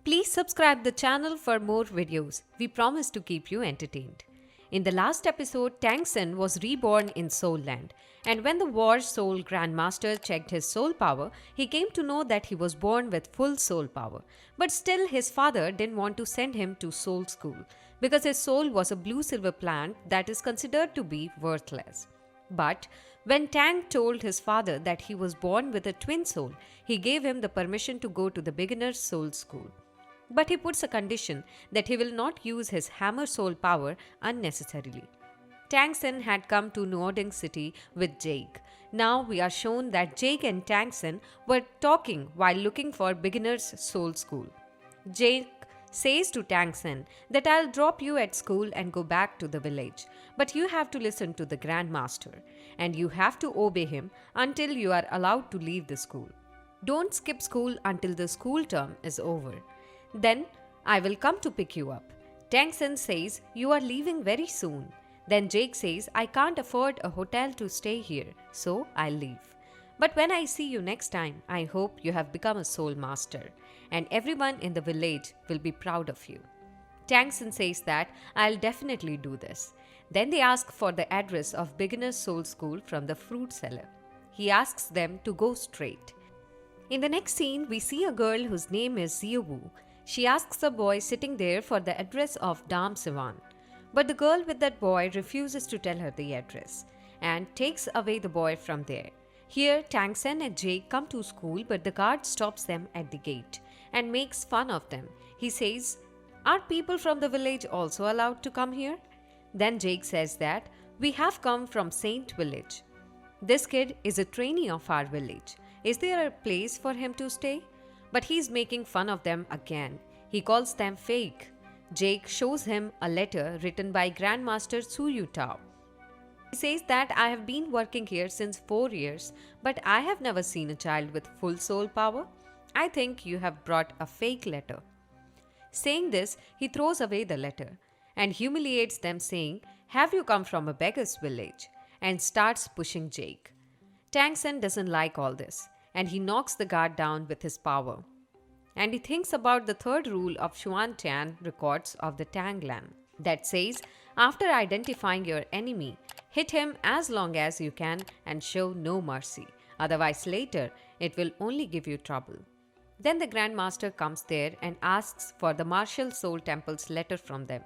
Please subscribe the channel for more videos. We promise to keep you entertained. In the last episode, Tang San was reborn in Soul Land, and when the War Soul Grandmaster checked his soul power, he came to know that he was born with full soul power. But still, his father didn't want to send him to soul school because his soul was a blue-silver plant that is considered to be worthless. But when Tang told his father that he was born with a twin soul, he gave him the permission to go to the beginner's soul school. But he puts a condition that he will not use his hammer soul power unnecessarily. Tang San had come to Nuoding City with Jake. Now we are shown that Jake and Tang San were talking while looking for beginner's soul school. Jake says to Tang San that I'll drop you at school and go back to the village, but you have to listen to the Grandmaster, and you have to obey him until you are allowed to leave the school. Don't skip school until the school term is over. Then I will come to pick you up. Tang San says you are leaving very soon. Then Jake says I can't afford a hotel to stay here, so I'll leave. But when I see you next time, I hope you have become a soul master, and everyone in the village will be proud of you. Tang San says that I'll definitely do this. Then they ask for the address of Beginner's Soul School from the fruit seller. He asks them to go straight. In the next scene, we see a girl whose name is Xue Wu. She asks a boy sitting there for the address of Dam Sivan. But the girl with that boy refuses to tell her the address and takes away the boy from there. Here, Tang San and Jake come to school, but the guard stops them at the gate and makes fun of them. He says, "Are people from the village also allowed to come here?" Then Jake says that, "We have come from Saint Village. This kid is a trainee of our village. Is there a place for him to stay?" But he's making fun of them again. He calls them fake. Jake shows him a letter written by Grandmaster Xue Tao. He says that I have been working here since 4 years, but I have never seen a child with full soul power. I think you have brought a fake letter. Saying this, he throws away the letter and humiliates them, saying, "Have you come from a beggar's village?" and starts pushing Jake. Tang San doesn't like all this, and he knocks the guard down with his power. And he thinks about the third rule of Xuantian records of the Tanglan that says, after identifying your enemy, hit him as long as you can and show no mercy. Otherwise later, it will only give you trouble. Then the Grandmaster comes there and asks for the Martial Soul Temple's letter from them.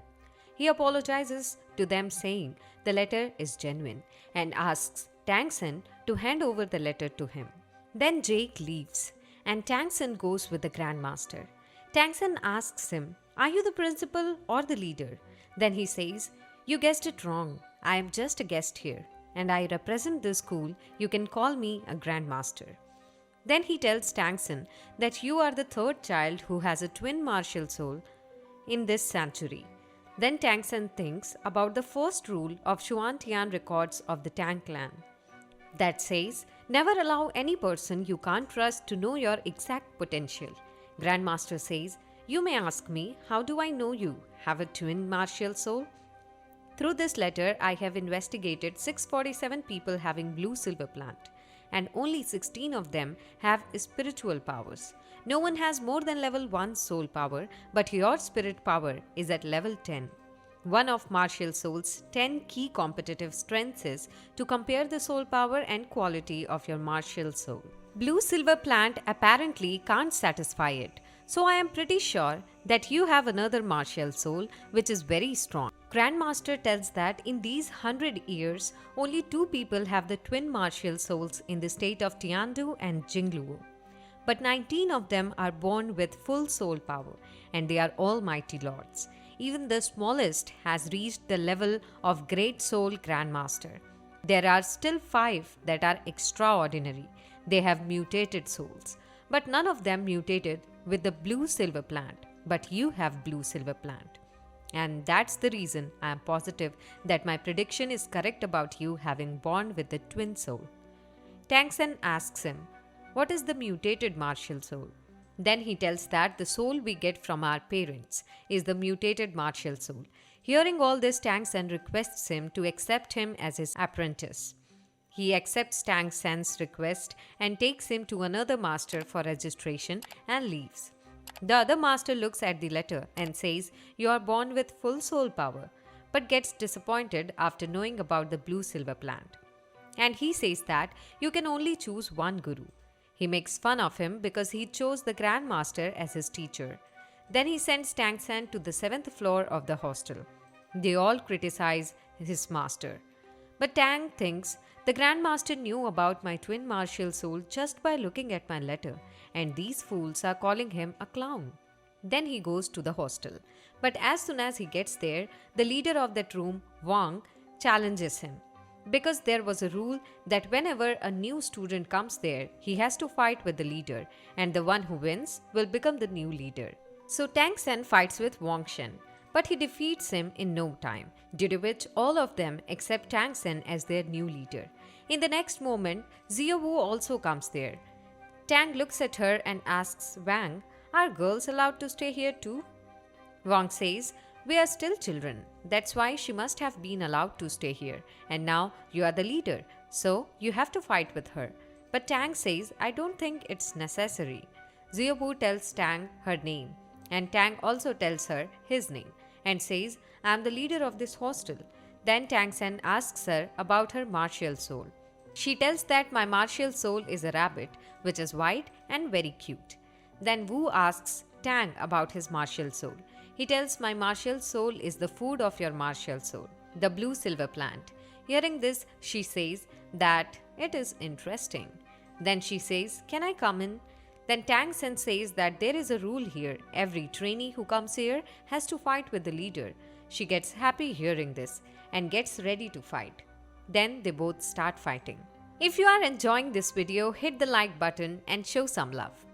He apologizes to them, saying the letter is genuine, and asks Tang San to hand over the letter to him. Then Jake leaves, and Tang San goes with the Grandmaster. Tang San asks him, "Are you the principal or the leader?" Then he says, "You guessed it wrong. I am just a guest here, and I represent the school. You can call me a Grandmaster." Then he tells Tang San that you are the third child who has a twin martial soul in this century. Then Tang San thinks about the first rule of Xuantian records of the Tang clan that says, never allow any person you can't trust to know your exact potential. Grandmaster says, "You may ask me, how do I know you have a twin martial soul?" Through this letter, I have investigated 647 people having blue-silver plant, and only 16 of them have spiritual powers. No one has more than level 1 soul power, but your spirit power is at level 10. One of Martial Soul's 10 key competitive strengths is to compare the soul power and quality of your Martial Soul. Blue-silver plant apparently can't satisfy it, so I am pretty sure that you have another Martial Soul which is very strong. Grandmaster tells that in these 100 years, only 2 people have the twin Martial Souls in the state of Tiandu and Jingluo. But 19 of them are born with full soul power, and they are all mighty lords. Even the smallest has reached the level of Great Soul Grandmaster. There are still 5 that are extraordinary. They have mutated souls, but none of them mutated with the blue-silver plant. But you have blue-silver plant. And that's the reason I am positive that my prediction is correct about you having born with the twin soul. Tang San asks him, "What is the mutated martial soul?" Then he tells that the soul we get from our parents is the mutated martial soul. Hearing all this, Tang San requests him to accept him as his apprentice. He accepts Tang San's request and takes him to another master for registration and leaves. The other master looks at the letter and says, "You are born with full soul power," but gets disappointed after knowing about the blue silver plant. And he says that you can only choose one guru. He makes fun of him because he chose the Grand Master as his teacher. Then he sends Tang San to the seventh floor of the hostel. They all criticize his master. But Tang thinks the Grand Master knew about my twin martial soul just by looking at my letter, and these fools are calling him a clown. Then he goes to the hostel. But as soon as he gets there, the leader of that room, Wang, challenges him. Because there was a rule that whenever a new student comes there, he has to fight with the leader, and the one who wins will become the new leader. So Tang San fights with Wang Shen, but he defeats him in no time, due to which all of them accept Tang San as their new leader. In the next moment, Xue Wu also comes there. Tang looks at her and asks Wang, "Are girls allowed to stay here too?" Wang says, "We are still children. That's why she must have been allowed to stay here. And now you are the leader, so you have to fight with her." But Tang says, "I don't think it's necessary." Xue Wu tells Tang her name, and Tang also tells her his name and says, "I am the leader of this hostel." Then Tang San asks her about her martial soul. She tells that my martial soul is a rabbit, which is white and very cute. Then Wu asks Tang about his martial soul. He tells, "My martial soul is the food of your martial soul, the blue silver plant." Hearing this, she says that it is interesting. Then she says, "Can I come in?" Then Tang San says that there is a rule here. Every trainee who comes here has to fight with the leader. She gets happy hearing this and gets ready to fight. Then they both start fighting. If you are enjoying this video, hit the like button and show some love.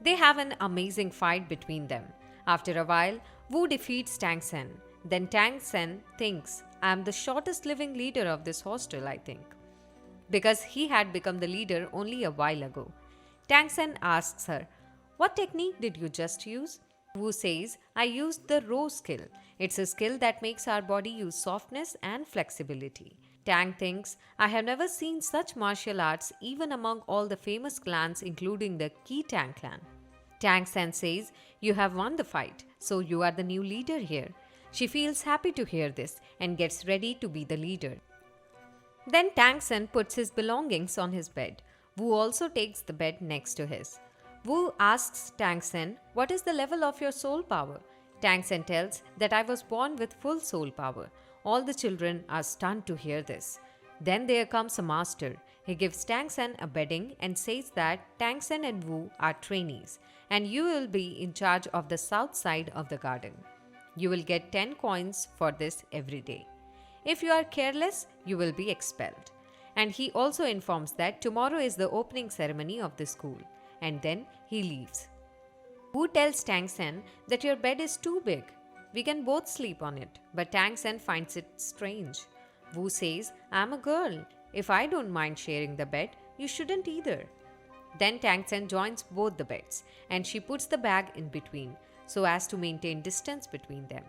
They have an amazing fight between them. After a while, Wu defeats Tang San. Then Tang San thinks, "I am the shortest living leader of this hostel, I think." Because he had become the leader only a while ago. Tang San asks her, "What technique did you just use?" Wu says, "I used the row skill. It's a skill that makes our body use softness and flexibility." Tang thinks, "I have never seen such martial arts even among all the famous clans including the Qi Tang clan." Tang San says, "You have won the fight, so you are the new leader here." She feels happy to hear this and gets ready to be the leader. Then Tang San puts his belongings on his bed. Wu also takes the bed next to his. Wu asks Tang San, "What is the level of your soul power?" Tang San tells that I was born with full soul power. All the children are stunned to hear this. Then there comes a master. He gives Tang San a bedding and says that Tang San and Wu are trainees, and you will be in charge of the south side of the garden. You will get 10 coins for this every day. If you are careless, you will be expelled. And he also informs that tomorrow is the opening ceremony of the school, and then he leaves. Wu tells Tang San that your bed is too big. We can both sleep on it, but Tang San finds it strange. Wu says, "I'm a girl. If I don't mind sharing the bed, you shouldn't either." Then Tang San joins both the beds, and she puts the bag in between so as to maintain distance between them.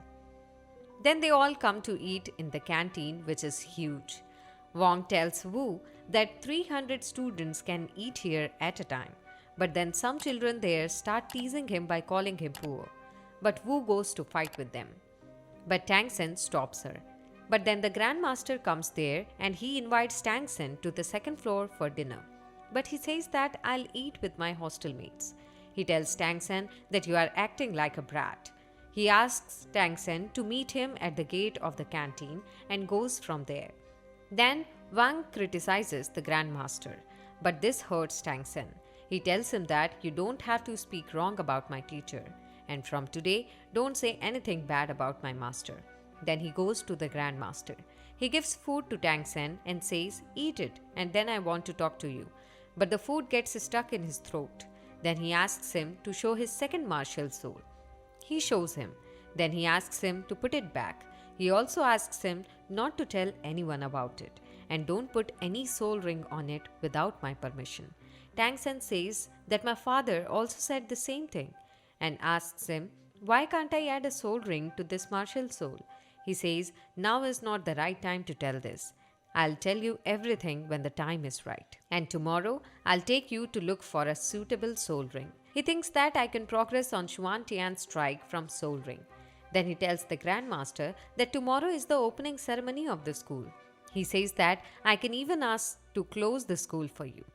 Then they all come to eat in the canteen, which is huge. Wang tells Wu that 300 students can eat here at a time, but then some children there start teasing him by calling him poor. But Wu goes to fight with them. But Tang San stops her. But then the Grand Master comes there and he invites Tang San to the second floor for dinner. But he says that I'll eat with my hostel mates. He tells Tang San that you are acting like a brat. He asks Tang San to meet him at the gate of the canteen and goes from there. Then Wang criticizes the Grand Master, but this hurts Tang San. He tells him that you don't have to speak wrong about my teacher, and from today, don't say anything bad about my master. Then he goes to the Grand Master. He gives food to Tang San and says, "Eat it, and then I want to talk to you." But the food gets stuck in his throat. Then he asks him to show his second martial soul. He shows him. Then he asks him to put it back. He also asks him not to tell anyone about it, and don't put any soul ring on it without my permission. Tang San says that my father also said the same thing, and asks him, "Why can't I add a soul ring to this martial soul?" He says, "Now is not the right time to tell this. I'll tell you everything when the time is right. And tomorrow, I'll take you to look for a suitable soul ring." He thinks that I can progress on Xuan Tian's strike from Soul Ring. Then he tells the Grandmaster that tomorrow is the opening ceremony of the school. He says that I can even ask to close the school for you.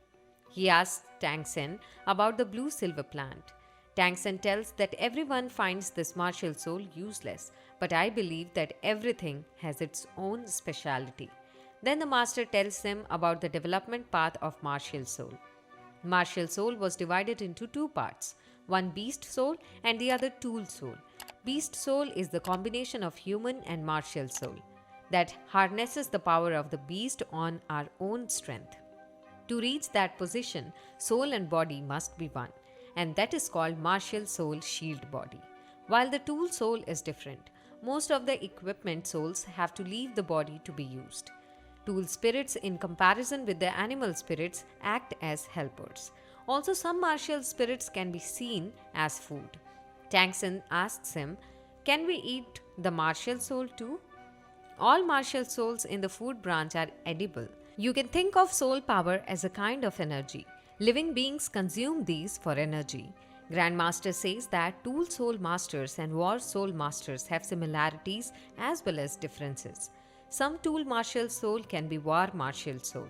He asks Tang San about the blue silver plant. Tang San tells that everyone finds this martial soul useless, but I believe that everything has its own speciality. Then the master tells him about the development path of martial soul. Martial soul was divided into two parts, one beast soul and the other tool soul. Beast soul is the combination of human and martial soul that harnesses the power of the beast on our own strength. To reach that position, soul and body must be one, and that is called martial soul shield body. While the tool soul is different, most of the equipment souls have to leave the body to be used. Tool spirits, in comparison with the animal spirits, act as helpers. Also, some martial spirits can be seen as food. Tang San asks him, "Can we eat the martial soul too?" All martial souls in the food branch are edible. You can think of soul power as a kind of energy. Living beings consume these for energy. Grandmaster says that tool soul masters and war soul masters have similarities as well as differences. Some tool martial soul can be war martial soul.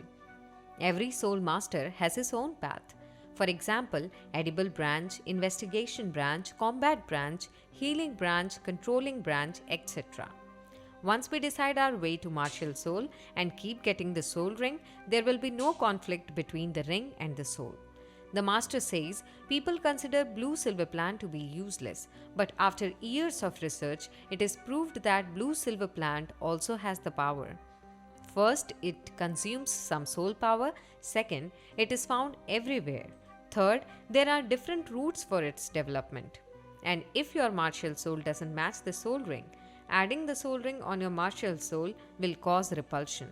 Every soul master has his own path. For example, edible branch, investigation branch, combat branch, healing branch, controlling branch, etc. Once we decide our way to martial soul and keep getting the soul ring, there will be no conflict between the ring and the soul. The master says people consider blue silver plant to be useless, but after years of research, it is proved that blue silver plant also has the power. First, it consumes some soul power. Second, it is found everywhere. Third, there are different routes for its development. And if your martial soul doesn't match the soul ring, adding the soul ring on your martial soul will cause repulsion.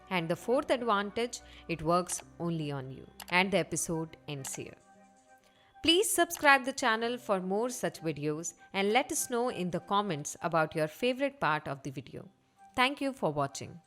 And the fourth advantage, it works only on you. And the episode ends here. Please subscribe the channel for more such videos and let us know in the comments about your favorite part of the video. Thank you for watching.